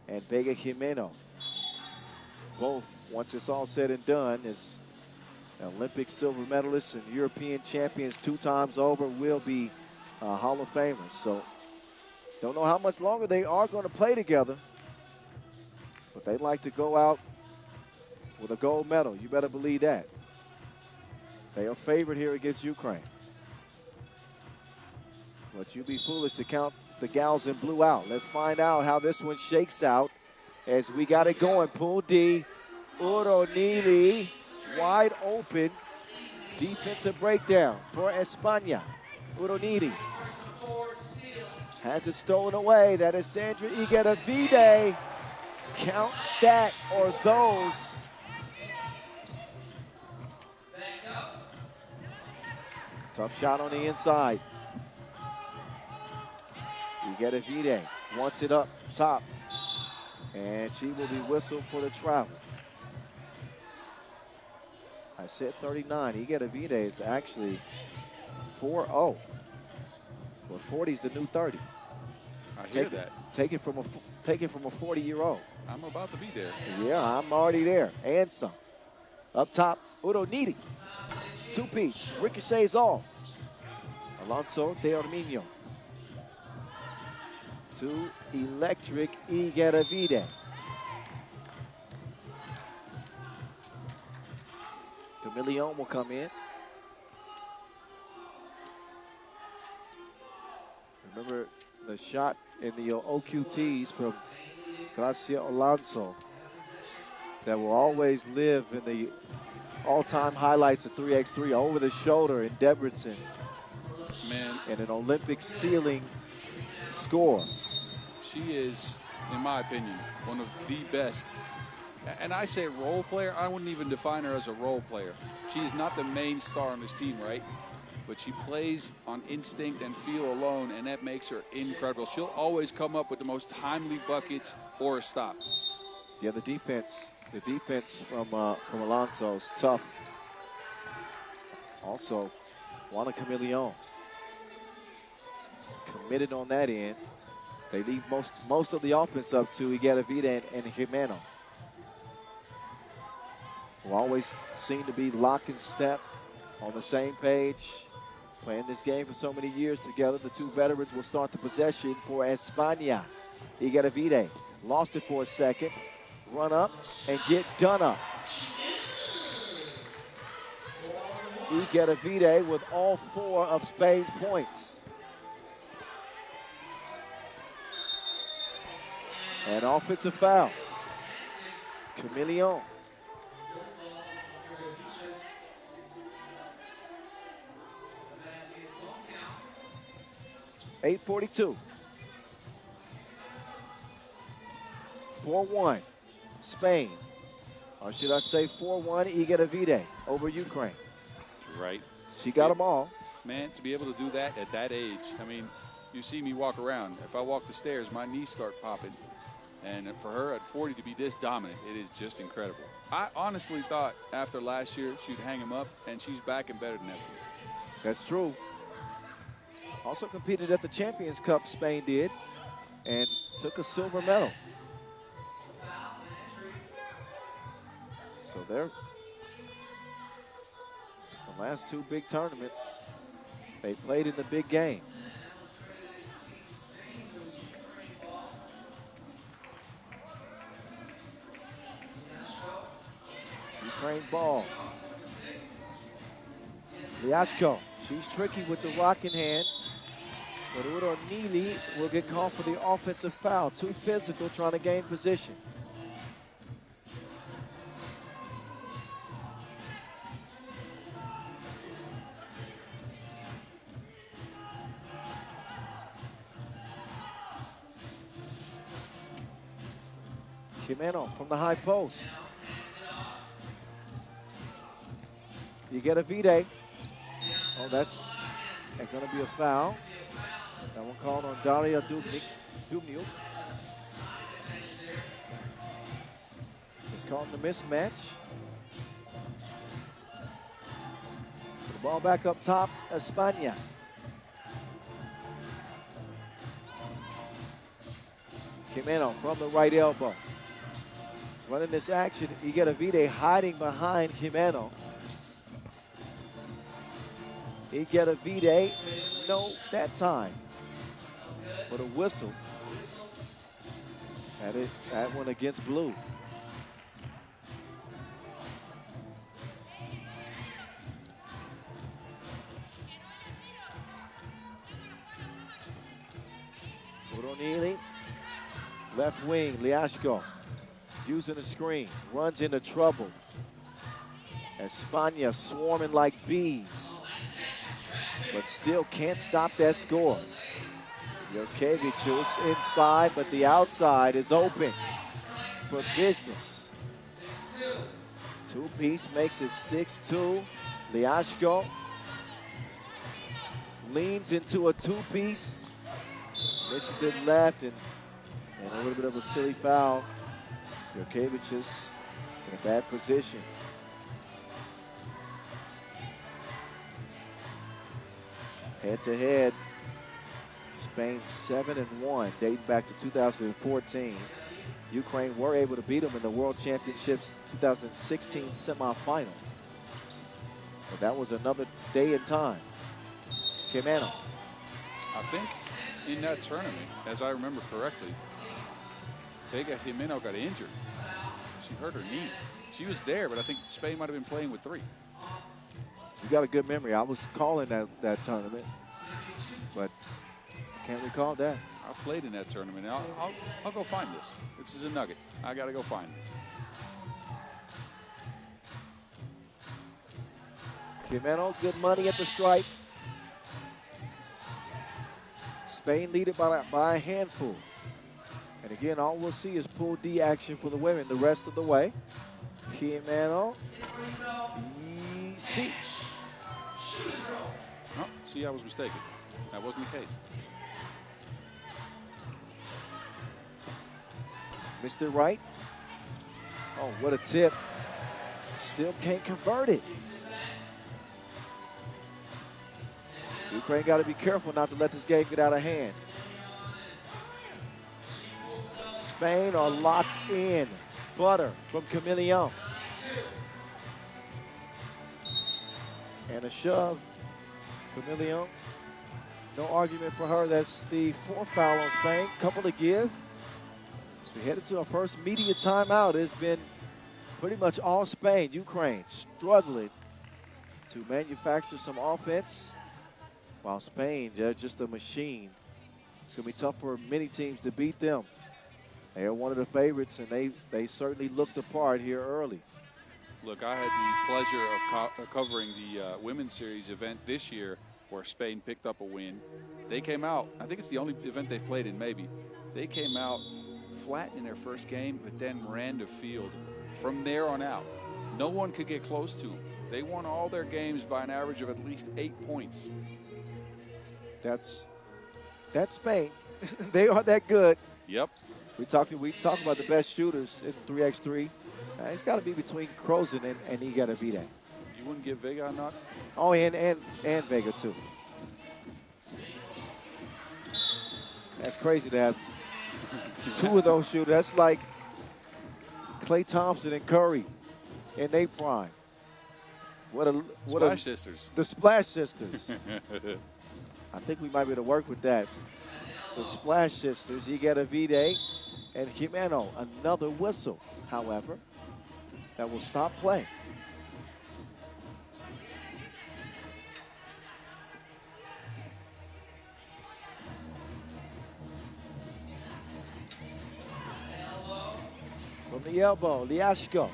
and Vega Jimeno. Both, once it's all said and done, is Olympic silver medalists and European champions 2 times over, will be Hall of Famers. So don't know how much longer they are going to play together, but they'd like to go out with a gold medal. You better believe that. They are favored here against Ukraine. But you'd be foolish to count the gals in blue out. Let's find out how this one shakes out as we got it going. Pool D, Uronili wide open. Defensive breakdown for España. Uronili has it stolen away. That is Sandra Igueravide. Count that or those. Tough shot on the inside. Igueravide wants it up top. And she will be whistled for the travel. I said 39. Igueravide is actually 4-0. Well, 40 is the new 30. I hear that. Take it from a 40-year-old. I'm about to be there. Yeah, I'm already there. And some. Up top, Uronili. 2-piece. Ricochets off. Alonso de Arminio. To electric Igueravide. Camillion will come in. Remember the shot in the OQTs from Gracia Alonso that will always live in the all-time highlights of 3x3 over the shoulder in Debrecen. Man. And an Olympic ceiling score. She is, in my opinion, one of the best. And I say role player, I wouldn't even define her as a role player. She is not the main star on this team, right? But she plays on instinct and feel alone, and that makes her incredible. She'll always come up with the most timely buckets or a stop. Yeah, the defense from Alonso is tough. Also, Juana Camillion committed on that end. They leave most of the offense up to Igueravide and Jimeno, who always seem to be lock and step, on the same page, playing this game for so many years together. The 2 veterans will start the possession for España. Igueravide lost it for a second, run up and get done up. Igueravide with all 4 of Spain's points. An offensive foul. Camillion. .842. 4-1. Spain. Or should I say 4-1 Igueravide over Ukraine. Right. She got them all. Man, to be able to do that at that age, I mean, you see me walk around. If I walk the stairs, my knees start popping. And for her at 40 to be this dominant, it is just incredible. I honestly thought after last year she'd hang him up, and she's back and better than ever. That's true. Also competed at the Champions Cup, Spain did, and took a silver medal. So they're the last 2 big tournaments, they played in the big game. Ukraine ball. Liashko, she's tricky with the rock in hand. But Uronili will get called for the offensive foul. Too physical, trying to gain position. Jimeno from the high post. Igueravide. Oh, that's going to be a foul. That one called on Daria Dumniuk. It's called the mismatch. The ball back up top, España. Jimeno from the right elbow. Running this action, Ulaanbaatar hiding behind Jimeno. Ulaanbaatar, no, that time. But a whistle. That one against blue. O'Neal, left wing, Liashko. Using the screen, runs into trouble. España swarming like bees, but still can't stop that score. Jurkevicius inside, but the outside is open for business. Two-piece makes it 6-2. Liashko leans into a two-piece, misses it left, and a little bit of a silly foul. Jurkevicius in a bad position. Head-to-head, Spain 7-1, dating back to 2014. Ukraine were able to beat them in the World Championships 2016 semifinal. But that was another day and time. Jimeno. I think in that tournament, as I remember correctly, Jimeno got injured. She hurt her knee. She was there, but I think Spain might have been playing with 3. You got a good memory. I was calling that tournament, but I can't recall that. I played in that tournament. I'll go find this. This is a nugget. I got to go find this. Jimeno, good money at the stripe. Spain lead it by a handful. And again, all we'll see is pool D action for the women the rest of the way. Jimeno. Easy. Oh, see, I was mistaken. That wasn't the case. Mr. Right. Oh, what a tip. Still can't convert it. Ukraine got to be careful not to let this game get out of hand. Spain are locked in. Butter from Camillion. And a shove. Camillion. No argument for her. That's the 4th foul on Spain. Couple to give. So we headed to our first media timeout. It's been pretty much all Spain. Ukraine struggling to manufacture some offense, while Spain, they're just a machine. It's going to be tough for many teams to beat them. They are one of the favorites, and they certainly looked the part here early. Look, I had the pleasure of covering the Women's Series event this year where Spain picked up a win. They came out, I think it's the only event they've played in maybe. They came out flat in their first game, but then ran the field from there on out. No one could get close to them. They won all their games by an average of at least 8 points. That's Spain. They are that good. Yep. We talk about the best shooters in 3x3. It's got to be between Krozen and Ulaanbaatar. You wouldn't give Vega a knock? Oh, and Vega too. That's crazy to have 2 of those shooters. That's like Klay Thompson and Curry in their prime. Splash Sisters. The Splash Sisters. I think we might be able to work with that. The Splash Sisters, Ulaanbaatar and Jimeno. Another whistle, however, that will stop play. From the elbow, Liashko.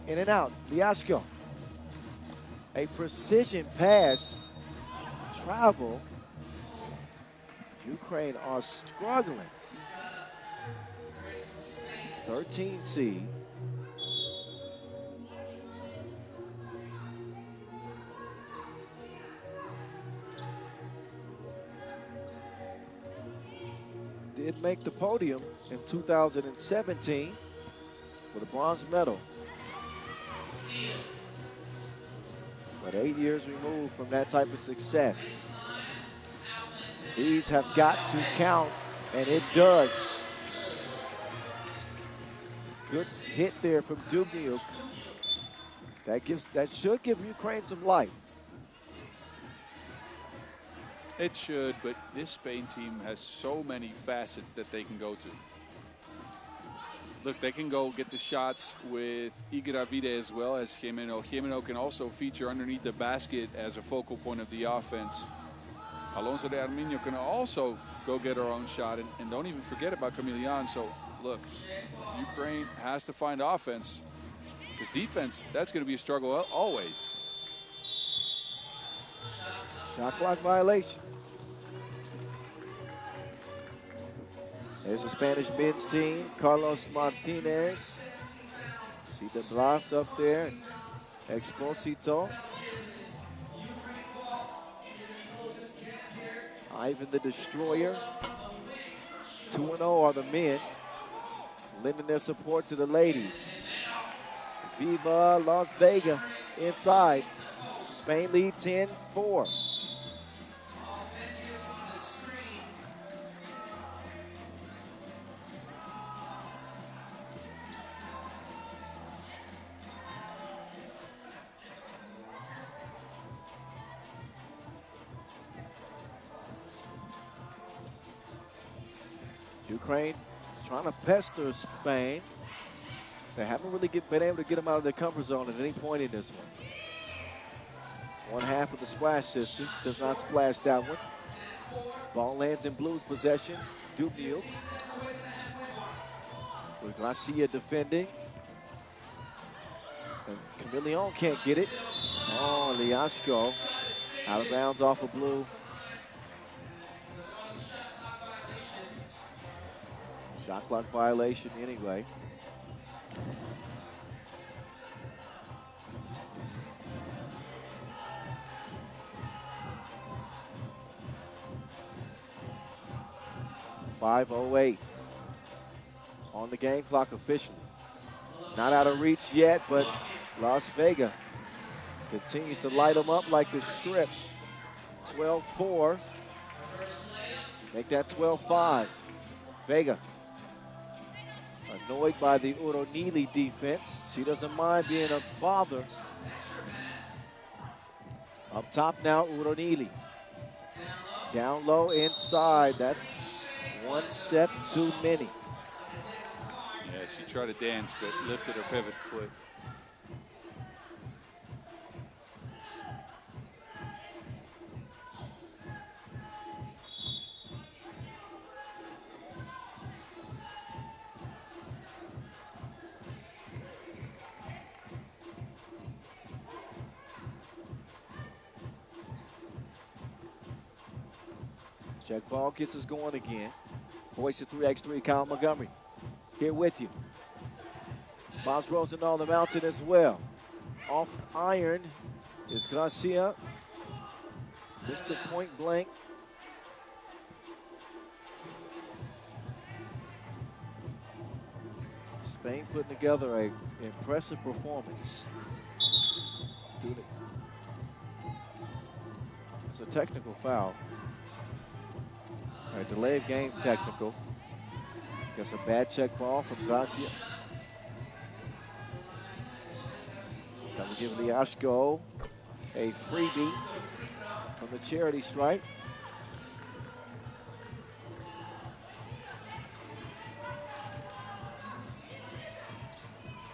In and out, Liashko. A precision pass. Travel. Ukraine are struggling. 13 seed. Did make the podium in 2017 with a bronze medal. But 8 years removed from that type of success. These have got to count, and it does. Good hit there from Dubnyuk. That should give Ukraine some life. It should, but this Spain team has so many facets that they can go to. Look, they can go get the shots with Igravide as well as Jimeno. Jimeno can also feature underneath the basket as a focal point of the offense. Alonso de Arminio can also go get her own shot. And don't even forget about Camilian. So, look, Ukraine has to find offense. Because defense, that's going to be a struggle always. Shot clock violation. There's the Spanish men's team. Carlos Martinez. See the blocks up there. Exposito. Ivan the Destroyer. 2-0 are the men, lending their support to the ladies. Viva Las Vegas inside. Spain lead 10-4. Ukraine trying to pester Spain. They haven't really been able to get them out of their comfort zone at any point in this one. One half of the Splash Sisters does not splash that one. Ball lands in Blues possession. Dubnyuk with Garcia defending. And Camilion can't get it. Oh, Liashko out of bounds off of Blue. Shot clock violation anyway. .508 on the game clock officially. Not out of reach yet, but Las Vegas continues to light them up like the strip. 12-4. Make that 12-5. Vega annoyed by the Uronili defense. She doesn't mind being a bother. Up top now, Uronili. Down low inside. That's one step too many. Yeah, she tried to dance, but lifted her pivot foot. Check ball gets us going again. Voice of 3x3, Kyle Montgomery. Here with you. Miles Rosendahl, the mountain as well. Off iron is Garcia. Missed the point blank. Spain putting together an impressive performance. It's a technical foul. All right, delay of game technical. Gets a bad check ball from Garcia. That will give Liashko a freebie from the charity stripe.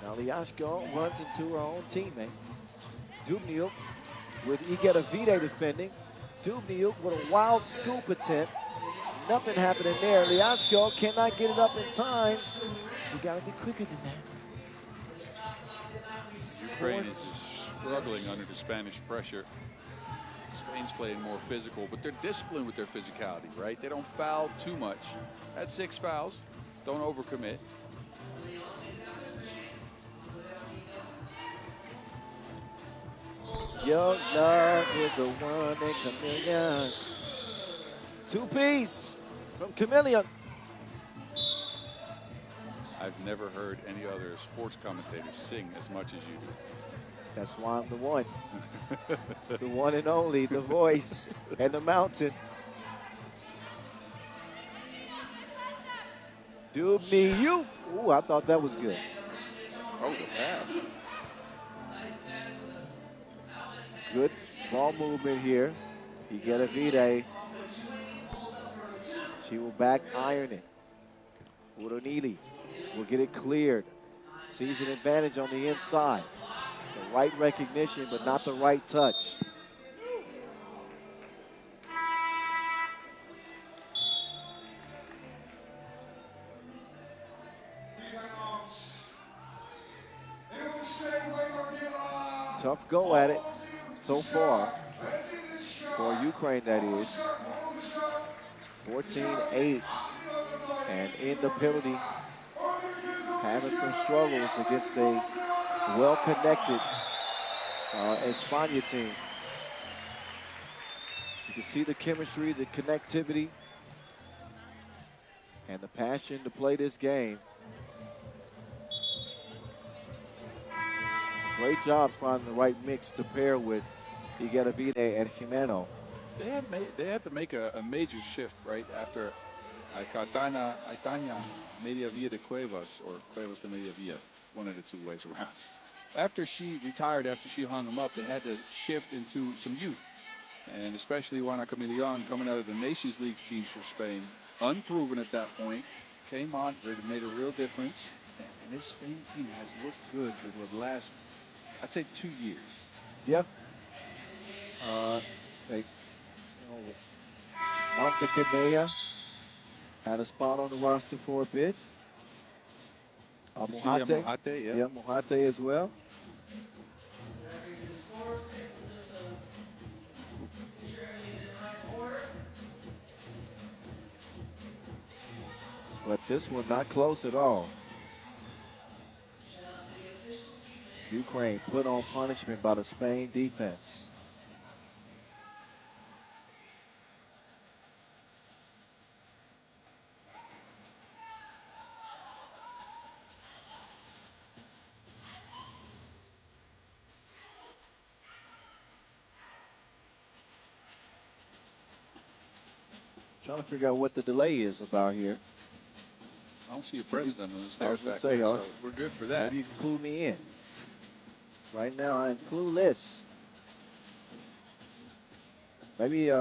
Now Liashko runs into her own teammate. Dubnyuk with Igedavide defending. Dubnyuk with a wild scoop attempt. Nothing happening there. Liashko cannot get it up in time. We got to be quicker than that. Ukraine is just struggling under the Spanish pressure. Spain's playing more physical, but they're disciplined with their physicality, right? They don't foul too much. Had 6 fouls. Don't overcommit. Your love is the one in Chameleon. 2-piece from Chameleon. I've never heard any other sports commentators sing as much as you do. That's why I'm the one. The one and only, the voice and the mountain. Dubnyuk. Ooh, I thought that was good. Oh, the pass. Good ball movement here. Ulaanbaatar. She will back iron it. Uronili will get it cleared. Sees an advantage on the inside. The right recognition, but not the right touch. Tough go at it so far for Ukraine, that is. 14-8, and in the penalty, having some struggles against a well-connected España team. You can see the chemistry, the connectivity, and the passion to play this game. Great job finding the right mix to pair with Ulaanbaatar and Jimeno. They had to make a major shift right after Aitana Media Via de Cuevas, or Cuevas de Media Via, one of the two ways around. After she retired, after she hung them up, they had to shift into some youth. And especially Juana Camilion, coming out of the Nations League teams for Spain, unproven at that point, came on, it made a real difference. And this Spain team has looked good for the last, I'd say, 2 years. Yep. Marta Canea had a spot on the roster for a bit. Mojate. Yeah. Yeah, Mojate as well. But this one not close at all. Ukraine put on punishment by the Spain defense. Trying to figure out what the delay is about here. I don't see a president on the I stairs was gonna back say, there, so we're good for that. Maybe you can clue me in. Right now, I'm clueless. Maybe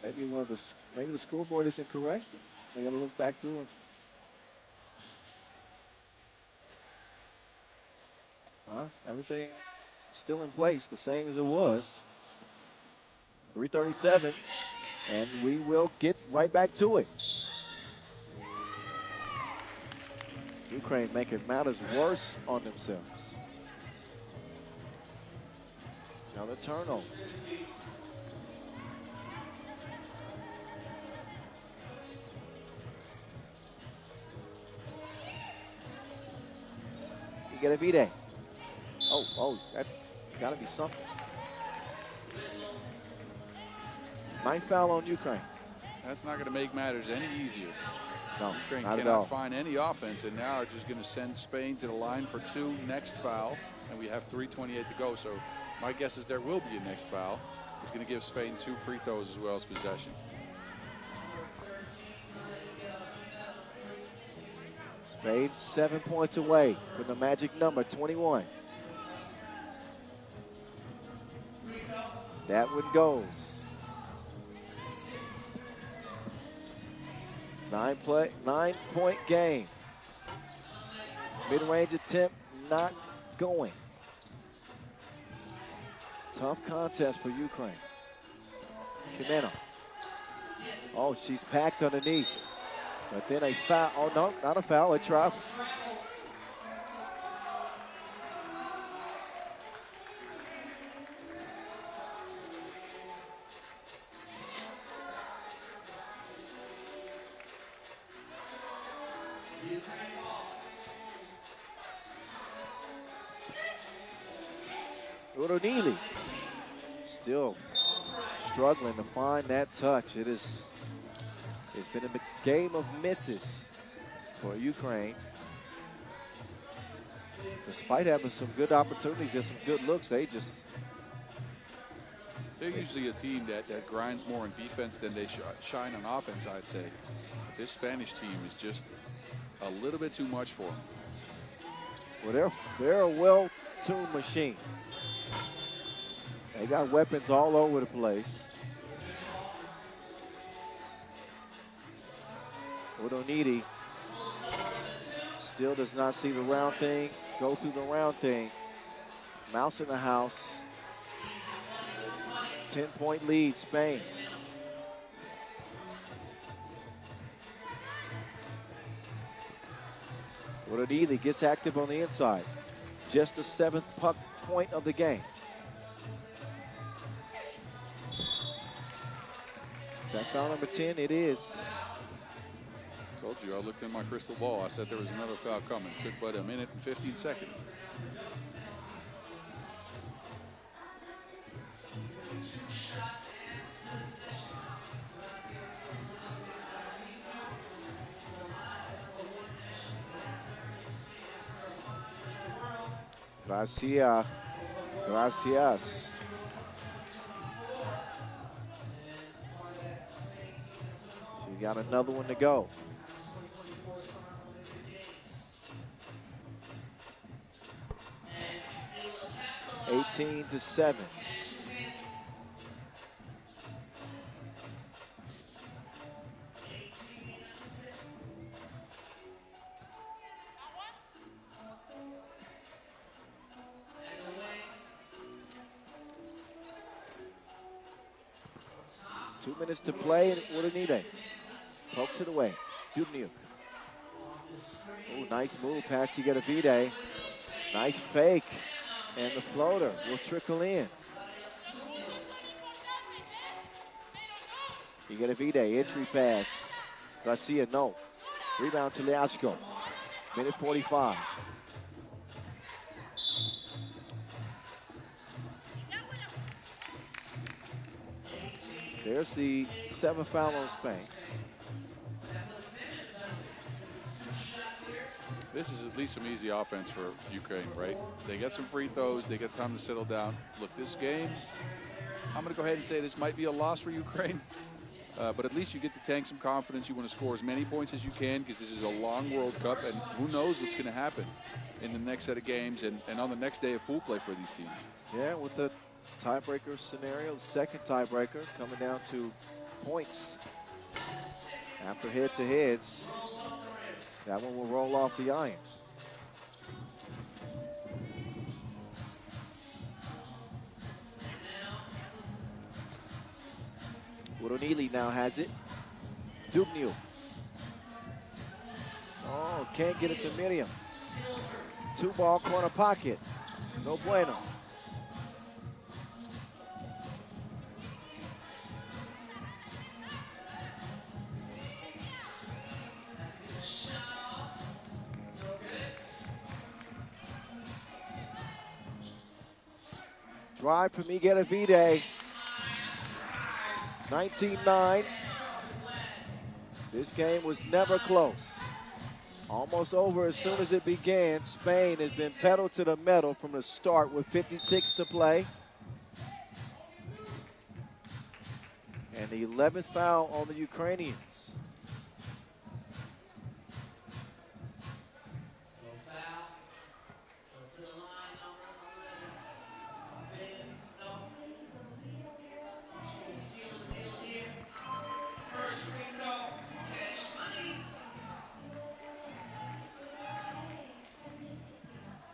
maybe the scoreboard isn't correct. I gotta look back through it. Everything still in place, the same as it was. 3:37, and we will get right back to it. Ukraine making matters worse on themselves. Another turnover. Ulaanbaatar. Oh, that gotta be something. Ninth foul on Ukraine. That's not going to make matters any easier. No, Ukraine not at all. cannot find any offense, and now are just going to send Spain to the line for 2 next foul, and we have 3:28 to go. So my guess is there will be a next foul. It's going to give Spain 2 free throws as well as possession. Spain 7 points away from the magic number 21. That one goes. 9-point game. Mid-range attempt not going. Tough contest for Ukraine. Jimeno. Oh, she's packed underneath. But then a foul. Oh, no, not a foul. A travel. Uronili still struggling to find that touch. It's been a game of misses for Ukraine. Despite having some good opportunities and some good looks, they're usually a team that grinds more on defense than they shine on offense, I'd say. But this Spanish team is just a little bit too much for them. Well, they're a well-tuned machine. They got weapons all over the place. Udonidi still does not see the round thing, go through the round thing. Mouse in the house. 10-point lead, Spain. Udonidi gets active on the inside. Just the 7th puck point of the game. Is that foul number 10? It is. Told you, I looked in my crystal ball. I said there was another foul coming. Took but a minute and 15 seconds. Gracias. She's got another one to go. $18 to 7. Two minutes to play, and Udonidi pokes it away. Deepening. Oh, nice move past Ulaanbaatar. Nice fake, and the floater will trickle in. Ulaanbaatar, entry pass. Garcia, no. Rebound to Leasco. Minute 45. There's the 7th foul on Spain. This is at least some easy offense for Ukraine, right? They get some free throws. They get time to settle down. Look, this game, I'm going to go ahead and say this might be a loss for Ukraine. But at least you get to tank some confidence. You want to score as many points as you can because this is a long World Cup, and who knows what's going to happen in the next set of games and on the next day of pool play for these teams. Yeah, with the tiebreaker scenario, the second tiebreaker coming down to points. After head-to-heads, that one will roll off the iron. Udonidi now has it. Deepening. Oh, can't get it to Miriam. 2-ball corner pocket. No bueno. Drive for Ulaanbaatar. 19-9. This game was never close. Almost over as soon as it began. Spain has been pedal to the metal from the start with 56 to play. And the 11th foul on the Ukrainians.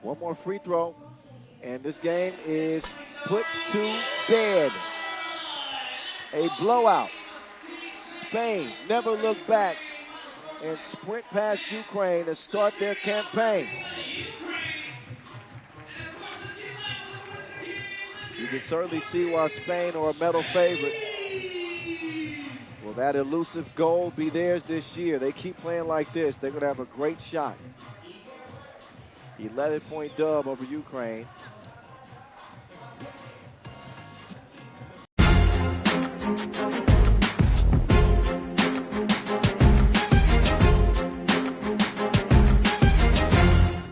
One more free throw, and this game is put to bed. A blowout. Spain never looked back and sprint past Ukraine to start their campaign. You can certainly see why Spain are a medal favorite. Will that elusive gold be theirs this year? They keep playing like this. They're going to have a great shot. 11-point dub over Ukraine.